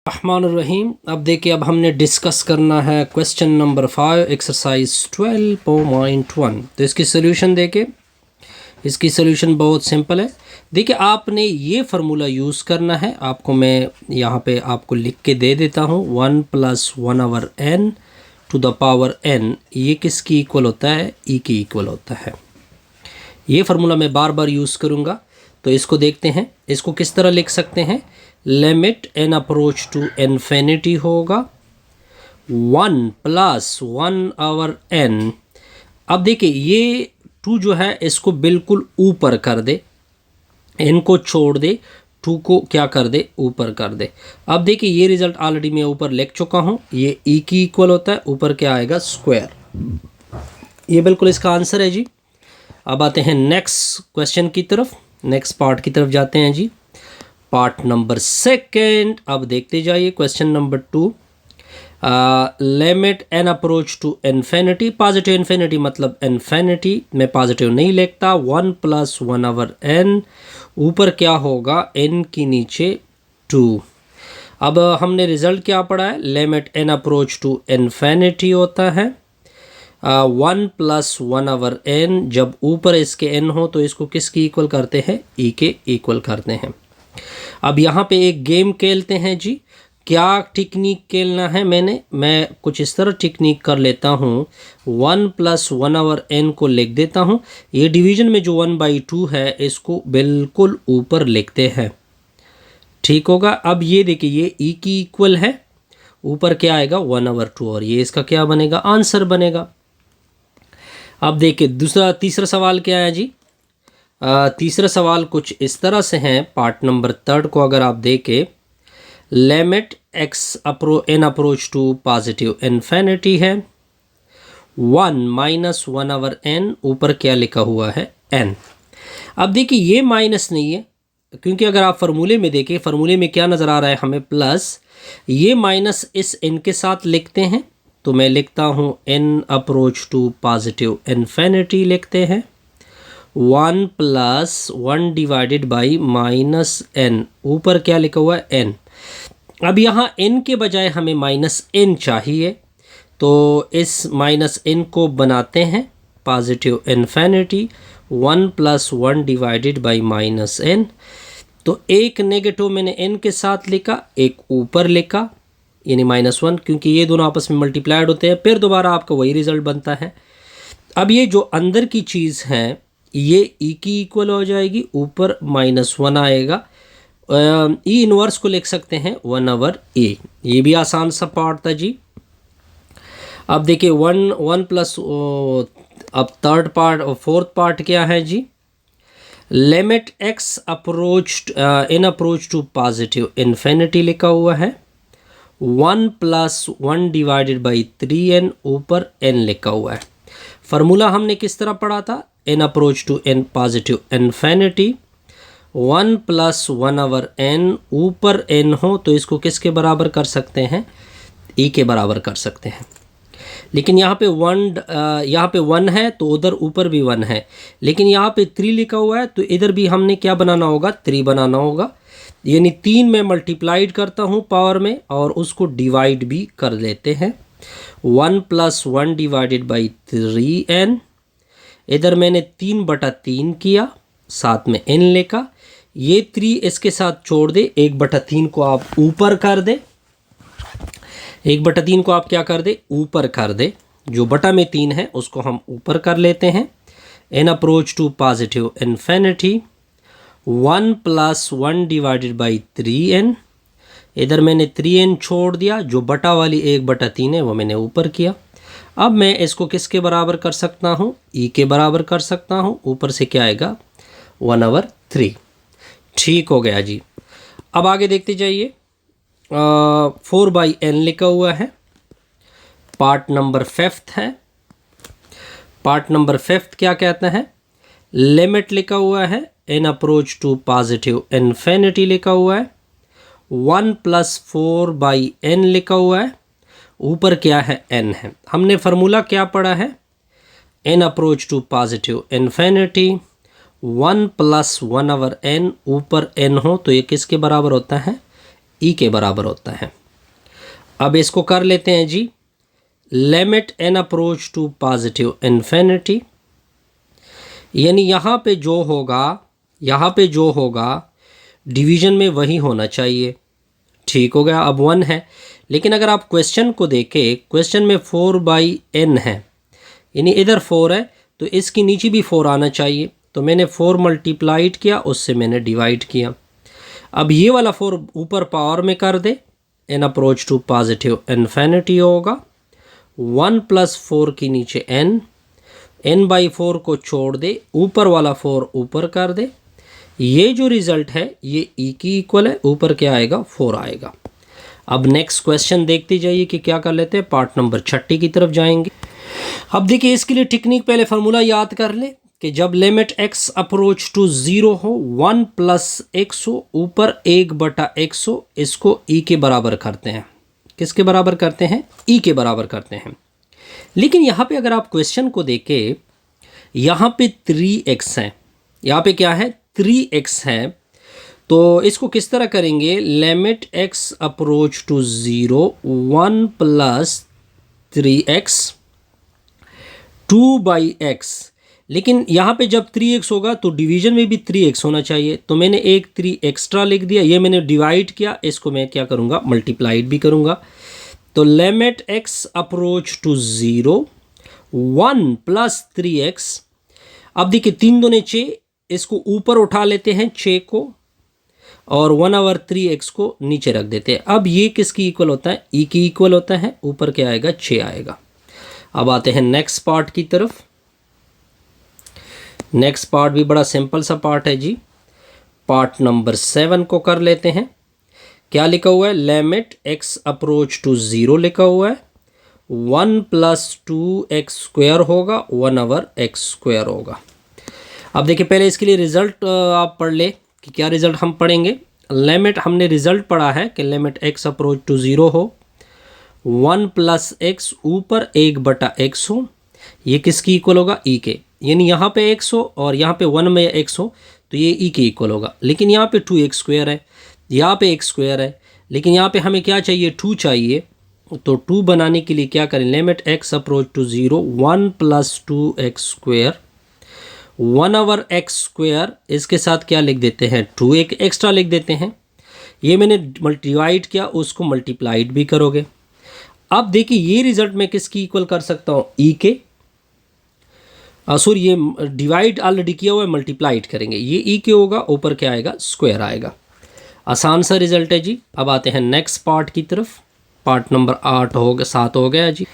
रहमानुर्रहीम। अब देखिए, अब हमने डिस्कस करना है क्वेश्चन नंबर 5 एक्सरसाइज 12.1। तो इसकी सोल्यूशन देखिए, इसकी सोल्यूशन बहुत सिंपल है। देखिए, आपने ये फार्मूला यूज़ करना है। आपको मैं यहाँ पे आपको लिख के दे देता हूँ 1 + 1/n to the power n। ये किसकी इक्वल होता है? e की इक्वल होता है। ये फार्मूला मैं बार बार यूज़ करूँगा। तो इसको देखते हैं, इसको किस तरह लिख सकते हैं। Limit n approach to infinity होगा 1 + 1/n। अब देखिए, ये 2 जो है इसको बिल्कुल ऊपर कर दे, n को छोड़ दे, 2 को क्या कर दे, ऊपर कर दे। अब देखिए, ये रिजल्ट ऑलरेडी मैं ऊपर लिख चुका हूँ। ये e की इक्वल होता है, ऊपर क्या आएगा, स्क्वायर। ये बिल्कुल इसका आंसर है जी। अब आते हैं नेक्स्ट क्वेश्चन की तरफ, नेक्स्ट पार्ट की तरफ जाते हैं जी, पार्ट नंबर 2। अब देखते जाइए question number 2। Limit n approach to infinity, positive infinity मतलब इन्फिनिटी, मैं पॉजिटिव नहीं लिखता। 1 + 1/n, ऊपर क्या होगा, n की नीचे 2। अब हमने रिजल्ट क्या पढ़ा है, limit n approach to infinity होता है 1 + 1/n। जब ऊपर इसके n हो तो इसको किसकी इक्वल करते हैं, e के इक्वल करते हैं। अब यहाँ पे एक गेम खेलते हैं जी। क्या टेक्निक खेलना है, मैं कुछ इस तरह टेक्निक कर लेता हूँ। 1 + 1/n को लिख देता हूँ। ये डिवीजन में जो 1/2 है इसको बिल्कुल ऊपर लिखते हैं, ठीक होगा। अब ये देखिए, ये e की इक्वल है, ऊपर क्या आएगा, 1/2, और ये इसका क्या बनेगा, आंसर बनेगा। अब देखिए तीसरा सवाल क्या है जी। तीसरा सवाल कुछ इस तरह से है। पार्ट नंबर 3 को अगर आप देखें, limit n approach to positive infinity है 1 - 1/n, ऊपर क्या लिखा हुआ है, n। अब देखिए, ये माइनस नहीं है, क्योंकि अगर आप फार्मूले में देखें, फार्मूले में क्या नज़र आ रहा है हमें, प्लस। ये माइनस इस n के साथ लिखते हैं, तो मैं लिखता हूँ n approach to positive infinity लिखते हैं 1 + 1/- n, ऊपर क्या लिखा हुआ है, n। अब यहाँ n के बजाय हमें -n चाहिए, तो इस -n को बनाते हैं पॉजिटिव इन्फिनिटी 1 + 1/- n। तो एक नेगेटिव मैंने n के साथ लिखा, एक ऊपर लिखा, यानी -1, क्योंकि ये दोनों आपस में मल्टीप्लाइड होते हैं, फिर दोबारा आपका वही रिजल्ट बनता है। अब ये जो अंदर की चीज़ है ये e की इक्वल हो जाएगी, ऊपर -1 आएगा। ई इनवर्स को लिख सकते हैं 1/a। ये भी आसान सा पार्ट था जी। अब देखिए 1 + अब फोर्थ पार्ट क्या है जी। Limit n approach to positive infinity लिखा हुआ है 1 + 1/3n, ऊपर n लिखा हुआ है। फार्मूला हमने किस तरह पढ़ा था, n approach to n positive infinity 1 + 1/n, ऊपर n हो तो इसको किसके बराबर कर सकते हैं, e के बराबर कर सकते हैं। लेकिन यहाँ पे 1 है तो उधर ऊपर भी 1 है, लेकिन यहाँ पे 3 लिखा हुआ है तो इधर भी हमने क्या बनाना होगा, 3 बनाना होगा। यानी 3 में मल्टीप्लाइड करता हूँ पावर में, और उसको डिवाइड भी कर लेते हैं 1 + 1/3n। इधर मैंने 3/3 किया, साथ में n लिखा। ये 3 इसके साथ छोड़ दे, 1/3 को आप ऊपर कर दे, 1/3 को आप क्या कर दे, ऊपर कर दे। जो बटा में 3 है उसको हम ऊपर कर लेते हैं। n approach to positive infinity 1 + 1/3n। इधर मैंने 3n छोड़ दिया, जो बटा वाली 1/3 है वो मैंने ऊपर किया। अब मैं इसको किसके बराबर कर सकता हूँ, e के बराबर कर सकता हूँ। ऊपर से क्या आएगा, 1/3। ठीक हो गया जी। अब आगे देखते जाइए। 4/n लिखा हुआ है, पार्ट नंबर 5 है। पार्ट नंबर 5 क्या कहता है, लिमिट लिखा हुआ है n approach to positive infinity लिखा हुआ है 1 + 4/n लिखा हुआ है, ऊपर क्या है, n है। हमने फार्मूला क्या पढ़ा है, n approach to positive infinity 1 + 1/n, ऊपर n हो तो ये किसके बराबर होता है, ई के बराबर होता है। अब इसको कर लेते हैं जी, लिमिट एन अप्रोच टू पॉजिटिव इन्फिनिटी, यानी यहाँ पे जो होगा डिवीजन में वही होना चाहिए। ठीक हो गया। अब 1 है, लेकिन अगर आप क्वेश्चन को देखें, क्वेश्चन में 4/n है, यानी इधर 4 है तो इसके नीचे भी 4 आना चाहिए। तो मैंने 4 मल्टीप्लाइड किया, उससे मैंने डिवाइड किया। अब ये वाला 4 ऊपर पावर में कर दे, एन अप्रोच टू पॉजिटिव इन्फिनिटी होगा 1 + 4 के नीचे n/4 को छोड़ दे, ऊपर वाला 4 ऊपर कर दे। ये जो रिजल्ट है ये ई की इक्वल है, ऊपर क्या आएगा 4 आएगा। अब नेक्स्ट क्वेश्चन देखते जाइए कि क्या कर लेते हैं। पार्ट नंबर 6 की तरफ जाएंगे। अब देखिए इसके लिए टेक्निक, पहले फार्मूला याद कर ले कि जब लिमिट x अप्रोच टू 0 हो 1 + x हो, ऊपर 1/x हो, इसको e के बराबर करते हैं। किसके बराबर करते हैं? e के बराबर करते हैं। लेकिन यहाँ पे अगर आप क्वेश्चन को देखें, यहाँ पे 3x है, यहाँ पे क्या है 3x है, तो इसको किस तरह करेंगे? Limit x approach to 0 1 + 3x 2/x। लेकिन यहाँ पे जब 3x होगा तो डिवीजन में भी 3x होना चाहिए, तो मैंने एक 3 एक्स्ट्रा लिख दिया। ये मैंने डिवाइड किया, इसको मैं क्या करूँगा मल्टीप्लाइड भी करूँगा। तो limit x approach to 0 1 + 3x। अब देखिए 3 दूने 6, इसको ऊपर उठा लेते हैं 6 को, और 1/3x को नीचे रख देते हैं। अब ये किसकी इक्वल होता है? e की इक्वल होता है। ऊपर क्या आएगा? 6 आएगा। अब आते हैं नेक्स्ट पार्ट की तरफ। नेक्स्ट पार्ट भी बड़ा सिंपल सा पार्ट है जी। पार्ट नंबर 7 को कर लेते हैं। क्या लिखा हुआ है? लिमिट x अप्रोच टू 0 लिखा हुआ है 1 + 2x² होगा 1/x² होगा। अब देखिए पहले इसके लिए रिजल्ट आप पढ़ ले कि क्या रिजल्ट हम पढ़ेंगे। लिमिट हमने रिजल्ट पढ़ा है कि लिमिट x अप्रोच टू 0 हो 1 + x ऊपर 1/x हो, ये किसकी इक्वल होगा? e के। यानी यहाँ पे x हो और यहाँ पे 1 में x हो तो ये e के इक्वल होगा। लेकिन यहाँ पे 2x² है, यहाँ पे x² है, लेकिन यहाँ पे हमें क्या चाहिए? 2 चाहिए। तो 2 बनाने के लिए क्या करें? Limit x approach to 0 1 + 2x² 1/x², इसके साथ क्या लिख देते हैं? 2 एक एक्स्ट्रा लिख देते हैं। ये मैंने डिवाइड किया, उसको मल्टीप्लाइड भी करोगे। अब देखिए ये रिजल्ट मैं किसकी इक्वल कर सकता हूँ? ई के। सॉरी, ये डिवाइड ऑलरेडी किया हुआ है, मल्टीप्लाइड करेंगे। ये ई के होगा, ऊपर क्या आएगा? स्क्वायर आएगा। आसान सा रिजल्ट है जी। अब आते हैं नेक्स्ट पार्ट की तरफ। पार्ट नंबर 7 हो गया जी।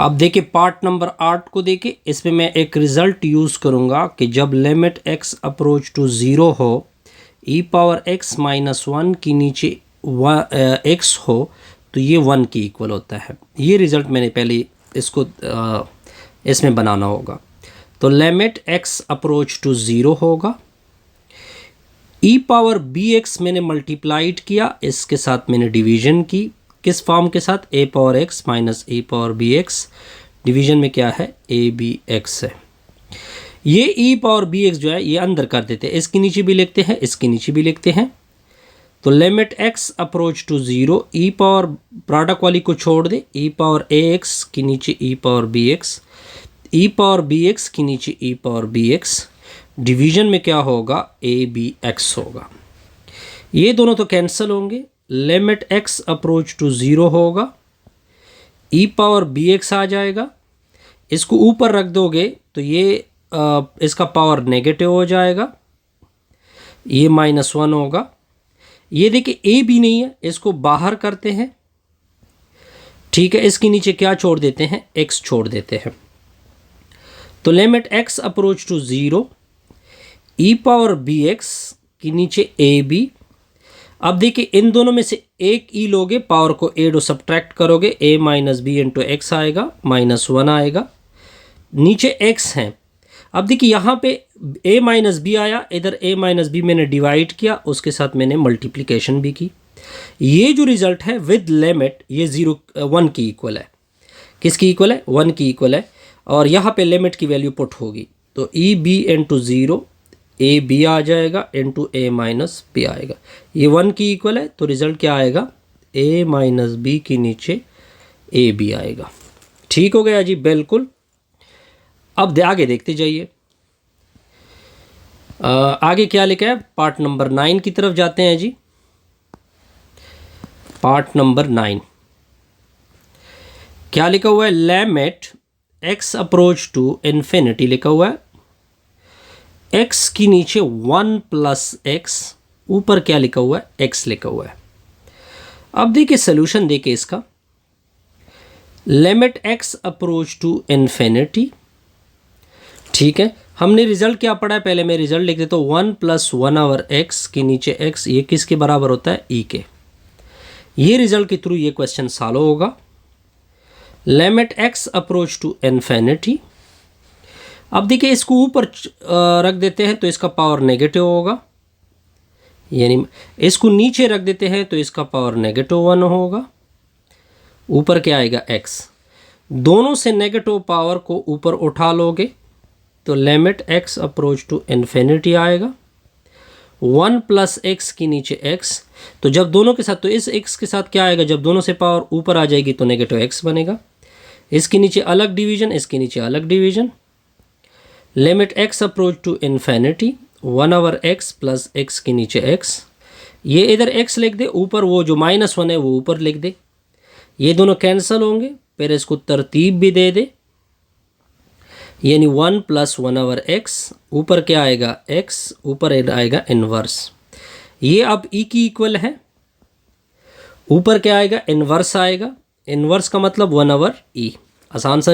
अब देखिए पार्ट नंबर 8 को देखिए, इसमें मैं एक रिज़ल्ट यूज़ करूँगा कि जब लिमिट x अप्रोच टू 0 हो e⁻x - 1 के नीचे x हो तो ये 1 की इक्वल होता है। ये रिज़ल्ट मैंने पहले इसको इसमें बनाना होगा। तो लिमिट x अप्रोच टू 0 होगा, e⁻bx मैंने मल्टीप्लाइड किया, इसके साथ मैंने डिवीज़न की। किस फॉर्म के साथ? a⁻x - a⁻bx। डिवीजन में क्या है? abx है। ये e⁻bx जो है ये अंदर कर देते हैं, इसके नीचे भी लिखते हैं, इसके नीचे भी लिखते हैं। तो limit x approach to 0 product वाली को छोड़ दे, e⁻ax के नीचे e⁻bx, e⁻bx के नीचे e⁻bx। डिवीजन में क्या होगा? abx होगा। ये दोनों तो कैंसिल होंगे। लिमिट x अप्रोच टू 0 होगा, e⁻bx आ जाएगा। इसको ऊपर रख दोगे तो ये इसका पावर नेगेटिव हो जाएगा, ये -1 होगा। ये देखिए a भी नहीं है, इसको बाहर करते हैं। ठीक है, इसके नीचे क्या छोड़ देते हैं? x छोड़ देते हैं। तो limit x approach to 0 e⁻bx के नीचे ab। अब देखिए इन दोनों में से एक ई लोगे, पावर को a सब्ट्रैक्ट करोगे, a - b × x आएगा, -1 आएगा। नीचे x है। अब देखिए यहाँ पे a - b आया, इधर a - b मैंने डिवाइड किया, उसके साथ मैंने मल्टीप्लिकेशन भी की। ये जो रिजल्ट है विद लिमिट ये 1 की इक्वल है। किसकी इक्वल है? 1 की इक्वल है। और यहाँ पे लिमिट की वैल्यू पुट होगी, तो e b × 0 ए बी आ जाएगा इंटू ए माइनस बी आएगा। ये 1 की इक्वल है तो रिजल्ट क्या आएगा, ए माइनस बी के नीचे ए बी आएगा। ठीक हो गया जी, बिल्कुल। अब आगे देखते जाइए, आगे क्या लिखा है, पार्ट नंबर 9 की तरफ जाते हैं जी। पार्ट नंबर 9 क्या लिखा हुआ है, limit x approach to infinity लिखा हुआ है, एक्स की नीचे 1 प्लस एक्स, ऊपर क्या लिखा हुआ है, एक्स लिखा हुआ है। अब देखिए सोल्यूशन देखिए इसका, limit x approach to infinity. ठीक है, हमने रिजल्ट क्या पढ़ा है, पहले मैं रिजल्ट लिख देता हूँ, 1 प्लस 1/x के नीचे x, ये किसके बराबर होता है, e के। ये रिजल्ट के थ्रू ये क्वेश्चन सॉल्व होगा। Limit x approach to infinity. अब देखिए इसको ऊपर रख देते हैं तो इसका पावर नेगेटिव होगा, यानी इसको नीचे रख देते हैं तो इसका पावर -1 होगा। ऊपर क्या आएगा, x। दोनों से नेगेटिव पावर को ऊपर उठा लोगे तो limit x approach to infinity आएगा, 1 प्लस एक्स के नीचे x। तो जब दोनों के साथ, तो इस x के साथ क्या आएगा, जब दोनों से पावर ऊपर आ जाएगी तो -x बनेगा। इसके नीचे अलग डिवीजन, इसके नीचे अलग division. Limit x approach to infinity 1/x plus x के नीचे x। ये इधर x लिख दे, ऊपर वो जो -1 है वो ऊपर लिख दे, ये दोनों कैंसिल होंगे। फिर इसको तरतीब भी दे दे, यानी 1 प्लस 1/x, ऊपर क्या आएगा, x, ऊपर आएगा इनवर्स। ये अब e की इक्वल है, ऊपर क्या आएगा, इनवर्स आएगा। इनवर्स का मतलब 1/e। आसान सा